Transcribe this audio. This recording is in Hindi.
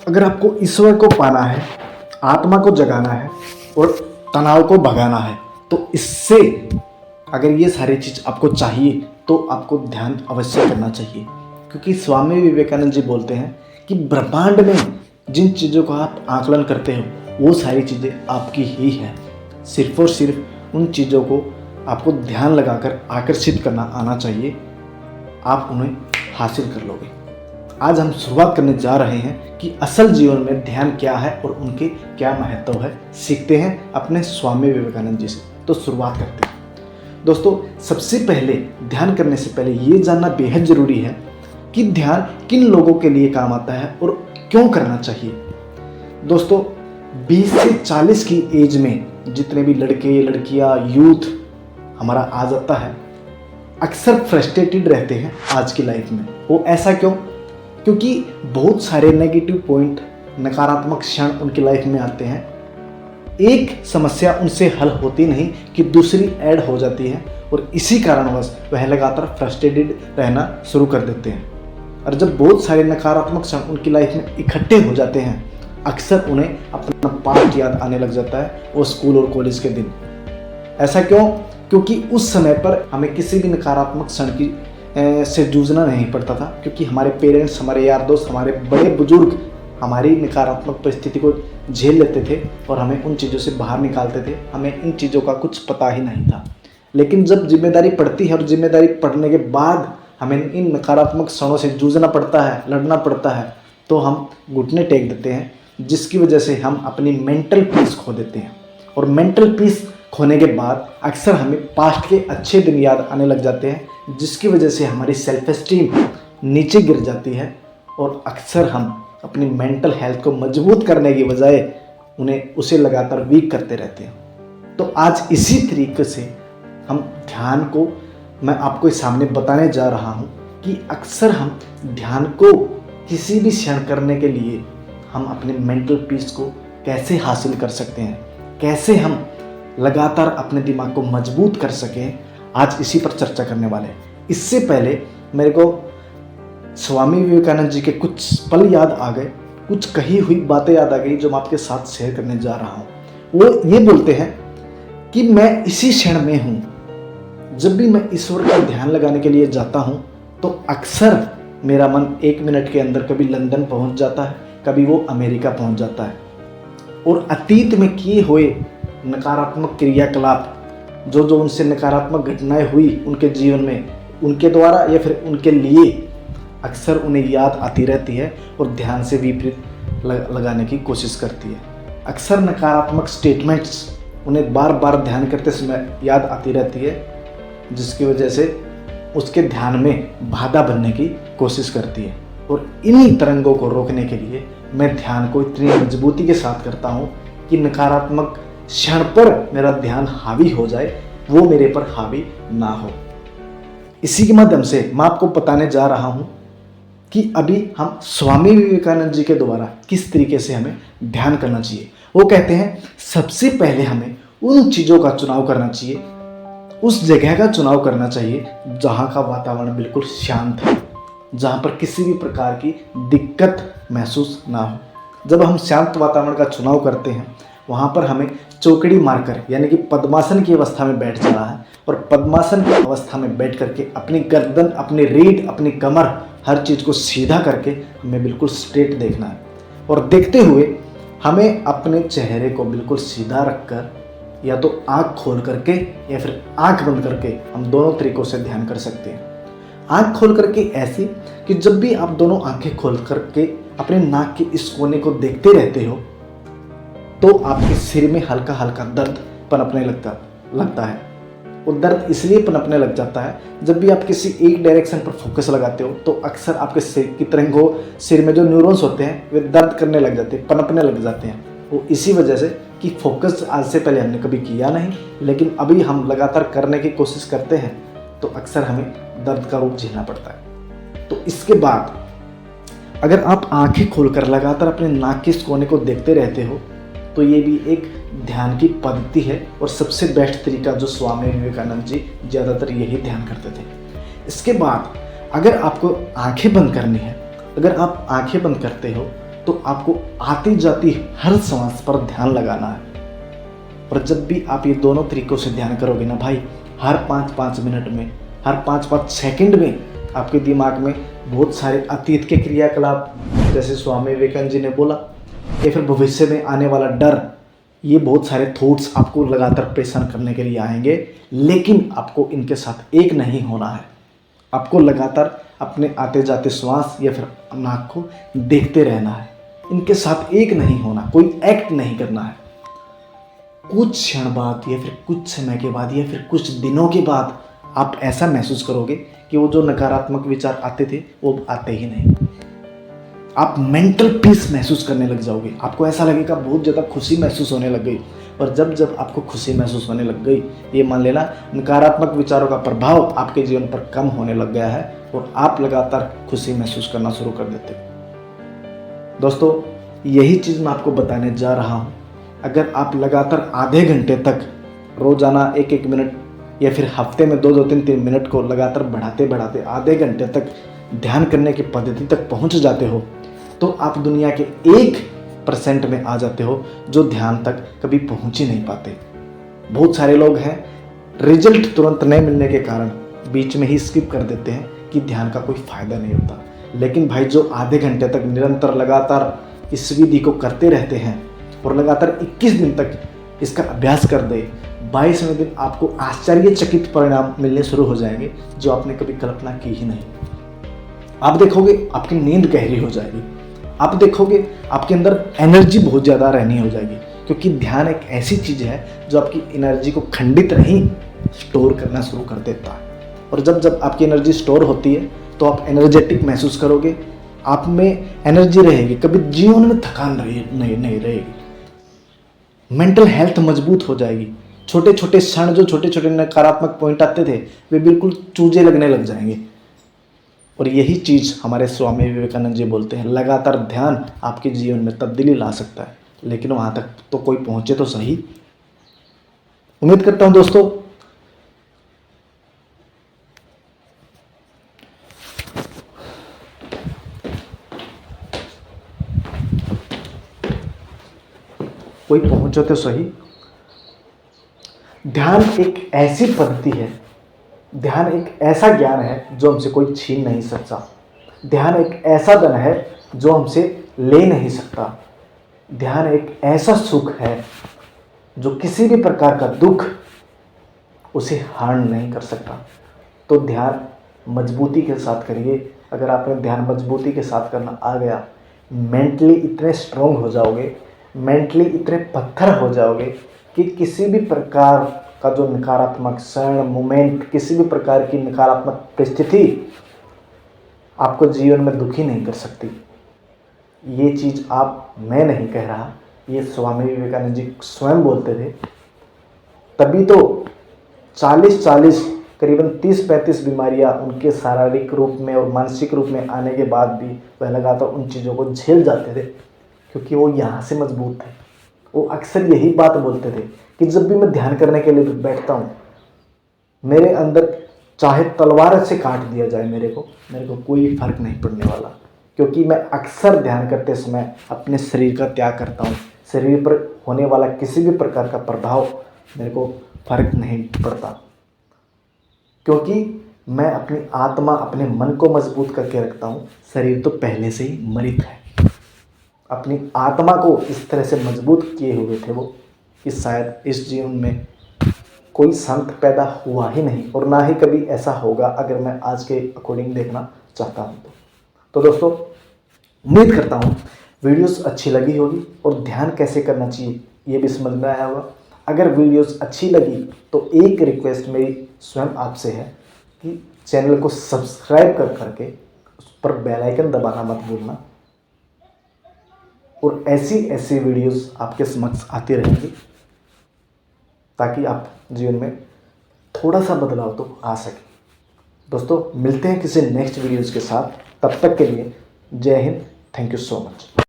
अगर आपको ईश्वर को पाना है, आत्मा को जगाना है और तनाव को भगाना है, तो इससे अगर ये सारी चीज़ आपको चाहिए तो आपको ध्यान अवश्य करना चाहिए। क्योंकि स्वामी विवेकानंद जी बोलते हैं कि ब्रह्मांड में जिन चीज़ों का आप आकलन करते हो वो सारी चीज़ें आपकी ही है। सिर्फ और सिर्फ उन चीज़ों को आपको ध्यान लगाकर आकर्षित करना आना चाहिए, आप उन्हें हासिल कर लोगे। आज हम शुरुआत करने जा रहे हैं कि असल जीवन में ध्यान क्या है और उनके क्या महत्व है। सीखते हैं अपने स्वामी विवेकानंद जी से। तो शुरुआत करते हैं। दोस्तों, सबसे पहले ध्यान करने से पहले ये जानना बेहद ज़रूरी है कि ध्यान किन लोगों के लिए काम आता है और क्यों करना चाहिए। दोस्तों, 20 से 40 की एज में जितने भी लड़के लड़कियां यूथ हमारा आ जाता है, अक्सर फ्रस्ट्रेटेड रहते हैं आज की लाइफ में। वो ऐसा क्यों? क्योंकि बहुत सारे नेगेटिव पॉइंट, नकारात्मक क्षण उनकी लाइफ में आते हैं। एक समस्या उनसे हल होती नहीं कि दूसरी ऐड हो जाती है और इसी कारणवश वह लगातार फ्रस्ट्रेटेड रहना शुरू कर देते हैं। और जब बहुत सारे नकारात्मक क्षण उनकी लाइफ में इकट्ठे हो जाते हैं, अक्सर उन्हें अपना पास्ट याद आने लग जाता है, वो स्कूल और कॉलेज के दिन। ऐसा क्यों? क्योंकि उस समय पर हमें किसी भी नकारात्मक क्षण की से जूझना नहीं पड़ता था, क्योंकि हमारे पेरेंट्स, हमारे यार दोस्त, हमारे बड़े बुजुर्ग हमारी नकारात्मक परिस्थिति को झेल लेते थे और हमें उन चीज़ों से बाहर निकालते थे। हमें इन चीज़ों का कुछ पता ही नहीं था। लेकिन जब जिम्मेदारी पड़ती है और जिम्मेदारी पड़ने के बाद हमें इन नकारात्मक क्षणों से जूझना पड़ता है, लड़ना पड़ता है, तो हम घुटने टेक देते हैं, जिसकी वजह से हम अपनी मेंटल पीस खो देते हैं। और मेंटल पीस खोने के बाद अक्सर हमें पास्ट के अच्छे दिन याद आने लग जाते हैं, जिसकी वजह से हमारी सेल्फ एस्टीम नीचे गिर जाती है और अक्सर हम अपनी मेंटल हेल्थ को मजबूत करने की बजाय उसे लगातार वीक करते रहते हैं। तो आज इसी तरीके से हम ध्यान को मैं आपको सामने बताने जा रहा हूँ कि अक्सर हम ध्यान को किसी भी क्षण करने के लिए हम अपने मेंटल पीस को कैसे हासिल कर सकते हैं, कैसे हम लगातार अपने दिमाग को मजबूत कर सकें, आज इसी पर चर्चा करने वाले हैं। इससे पहले मेरे को स्वामी विवेकानंद जी के कुछ पल याद आ गए, कुछ कही हुई बातें याद आ गई जो मैं आपके साथ शेयर करने जा रहा हूँ। वो ये बोलते हैं कि मैं इसी क्षण में हूँ। जब भी मैं ईश्वर का ध्यान लगाने के लिए जाता हूँ तो अक्सर मेरा मन 1 मिनट के अंदर कभी लंदन पहुँच जाता है, कभी वो अमेरिका पहुँच जाता है। और अतीत में किए हुए नकारात्मक क्रियाकलाप, जो उनसे नकारात्मक घटनाएं हुई उनके जीवन में, उनके द्वारा या फिर उनके लिए, अक्सर उन्हें याद आती रहती है और ध्यान से विपरीत लगाने की कोशिश करती है। अक्सर नकारात्मक स्टेटमेंट्स उन्हें बार बार ध्यान करते समय याद आती रहती है, जिसकी वजह से उसके ध्यान में बाधा बनने की कोशिश करती है। और इन्हीं तरंगों को रोकने के लिए मैं ध्यान को इतनी मजबूती के साथ करता हूँ कि नकारात्मक क्षण पर मेरा ध्यान हावी हो जाए, वो मेरे पर हावी ना हो। इसी के माध्यम से मैं आपको बताने जा रहा हूँ कि अभी हम स्वामी विवेकानंद जी के द्वारा किस तरीके से हमें ध्यान करना चाहिए। वो कहते हैं सबसे पहले हमें उन चीज़ों का चुनाव करना चाहिए, उस जगह का चुनाव करना चाहिए जहाँ का वातावरण बिल्कुल शांत है, जहाँ पर किसी भी प्रकार की दिक्कत महसूस ना हो। जब हम शांत वातावरण का चुनाव करते हैं, वहाँ पर हमें चौकड़ी मारकर, यानी कि पद्मासन की अवस्था में बैठ जाना है और पद्मासन की अवस्था में बैठ करके अपनी गर्दन, अपनी रीढ़, अपनी कमर, हर चीज़ को सीधा करके हमें बिल्कुल स्ट्रेट देखना है। और देखते हुए हमें अपने चेहरे को बिल्कुल सीधा रखकर, या तो आँख खोल करके या फिर आँख बंद करके, हम दोनों तरीक़ों से ध्यान कर सकते हैं। आँख खोल करके ऐसी कि जब भी आप दोनों आँखें खोल करके अपने नाक के इस कोने को देखते रहते हो तो आपके सिर में हल्का हल्का दर्द पनपने लगता है। वो दर्द इसलिए पनपने लग जाता है, जब भी आप किसी एक डायरेक्शन पर फोकस लगाते हो तो अक्सर आपके सिर की तरंगों, सिर में जो न्यूरॉन्स होते हैं वे दर्द करने लग जाते हैं, पनपने लग जाते हैं। वो इसी वजह से कि फोकस आज से पहले हमने कभी किया नहीं, लेकिन अभी हम लगातार करने की कोशिश करते हैं तो अक्सर हमें दर्द का रूप झेलना पड़ता है। तो इसके बाद अगर आप आंखें खोलकर लगातार अपने नाक के इस कोने को देखते रहते हो तो ये भी एक ध्यान की पद्धति है और सबसे बेस्ट तरीका जो स्वामी विवेकानंद जी ज़्यादातर यही ध्यान करते थे। इसके बाद अगर आपको आंखें बंद करनी है, अगर आप आंखें बंद करते हो तो आपको आती जाती हर सांस पर ध्यान लगाना है। और जब भी आप ये दोनों तरीकों से ध्यान करोगे ना भाई, हर 5-5 मिनट में, हर 5-5 सेकंड में आपके दिमाग में बहुत सारे अतीत के क्रियाकलाप, जैसे स्वामी विवेकानंद जी ने बोला, या फिर भविष्य में आने वाला डर, ये बहुत सारे थॉट्स आपको लगातार परेशान करने के लिए आएंगे। लेकिन आपको इनके साथ एक नहीं होना है। आपको लगातार अपने आते जाते श्वास या फिर नाक को देखते रहना है। इनके साथ एक नहीं होना, कोई एक्ट नहीं करना है। कुछ क्षण बाद या फिर कुछ समय के बाद या फिर कुछ दिनों के बाद आप ऐसा महसूस करोगे कि वो जो नकारात्मक विचार आते थे वो आते ही नहीं। आप मेंटल पीस महसूस करने लग जाओगे। आपको ऐसा लगेगा बहुत ज़्यादा खुशी महसूस होने लग गई। और जब जब आपको खुशी महसूस होने लग गई, ये मान लेना नकारात्मक विचारों का प्रभाव आपके जीवन पर कम होने लग गया है और आप लगातार खुशी महसूस करना शुरू कर देते हो। दोस्तों, यही चीज़ मैं आपको बताने जा रहा हूँ। अगर आप लगातार आधे घंटे तक रोज़ाना 1-1 मिनट या फिर हफ्ते में 2-2, 3-3 मिनट को लगातार बढ़ाते बढ़ाते आधे घंटे तक ध्यान करने की पद्धति तक पहुँच जाते हो, तो आप दुनिया के 1% में आ जाते हो जो ध्यान तक कभी पहुँच ही नहीं पाते। बहुत सारे लोग हैं, रिजल्ट तुरंत नहीं मिलने के कारण बीच में ही स्किप कर देते हैं कि ध्यान का कोई फ़ायदा नहीं होता। लेकिन भाई, जो आधे घंटे तक निरंतर लगातार इस विधि को करते रहते हैं और लगातार 21 दिन तक इसका अभ्यास कर दे, 22वें दिन आपको आश्चर्यचकित परिणाम मिलने शुरू हो जाएंगे जो आपने कभी कल्पना की ही नहीं। आप देखोगे आपकी नींद गहरी हो जाएगी। आप देखोगे आपके अंदर एनर्जी बहुत ज़्यादा रहनी हो जाएगी, क्योंकि ध्यान एक ऐसी चीज़ है जो आपकी एनर्जी को खंडित नहीं, स्टोर करना शुरू कर देता है। और जब जब आपकी एनर्जी स्टोर होती है तो आप एनर्जेटिक महसूस करोगे, आप में एनर्जी रहेगी, कभी जीवन में थकान नहीं रहेगी। मेंटल हेल्थ मजबूत हो जाएगी। छोटे छोटे क्षण, जो छोटे छोटे नकारात्मक पॉइंट आते थे, वे बिल्कुल चूजे लगने लग जाएंगे। और यही चीज़ हमारे स्वामी विवेकानंद जी बोलते हैं, लगातार ध्यान आपके जीवन में तब्दीली ला सकता है। लेकिन वहाँ तक तो कोई पहुँचे तो सही। उम्मीद करता हूँ दोस्तों कोई पहुँचे तो सही। ध्यान एक ऐसी पद्धति है, ध्यान एक ऐसा ज्ञान है जो हमसे कोई छीन नहीं सकता। ध्यान एक ऐसा धन है जो हमसे ले नहीं सकता। ध्यान एक ऐसा सुख है जो किसी भी प्रकार का दुख उसे हार्म नहीं कर सकता। तो ध्यान मजबूती के साथ करिए। अगर आपने ध्यान मजबूती के साथ करना आ गया, मेंटली इतने स्ट्रोंग हो जाओगे, मेंटली इतने पत्थर हो जाओगे कि किसी भी प्रकार का जो नकारात्मक क्षण, मोमेंट, किसी भी प्रकार की नकारात्मक परिस्थिति आपको जीवन में दुखी नहीं कर सकती। ये चीज़ मैं नहीं कह रहा, ये स्वामी विवेकानंद जी स्वयं बोलते थे। तभी तो 40 करीबन 30-35 बीमारियां उनके शारीरिक रूप में और मानसिक रूप में आने के बाद भी वह लगातार उन चीज़ों को झेल जाते थे, क्योंकि वो यहाँ से मजबूत थे। वो अक्सर यही बात बोलते थे कि जब भी मैं ध्यान करने के लिए बैठता हूँ, मेरे अंदर चाहे तलवार से काट दिया जाए मेरे को कोई फर्क नहीं पड़ने वाला, क्योंकि मैं अक्सर ध्यान करते समय अपने शरीर का त्याग करता हूँ। शरीर पर होने वाला किसी भी प्रकार का प्रभाव मेरे को फर्क नहीं पड़ता, क्योंकि मैं अपनी आत्मा, अपने मन को मजबूत करके रखता हूँ। शरीर तो पहले से ही मृत है। अपनी आत्मा को इस तरह से मजबूत किए हुए थे वो कि शायद इस जीवन में कोई संत पैदा हुआ ही नहीं, और ना ही कभी ऐसा होगा अगर मैं आज के अकॉर्डिंग देखना चाहता हूँ तो दोस्तों, उम्मीद करता हूँ वीडियोस अच्छी लगी होगी और ध्यान कैसे करना चाहिए ये भी समझ में आया होगा। अगर वीडियोस अच्छी लगी तो एक रिक्वेस्ट मेरी स्वयं आपसे है कि चैनल को सब्सक्राइब करके उस पर बेल आइकन दबाना मत भूलना, और ऐसी वीडियोस आपके समक्ष आती रहेंगी ताकि आप जीवन में थोड़ा सा बदलाव तो आ सके। दोस्तों, मिलते हैं किसी नेक्स्ट वीडियोस के साथ। तब तक के लिए जय Hind. Thank you so much.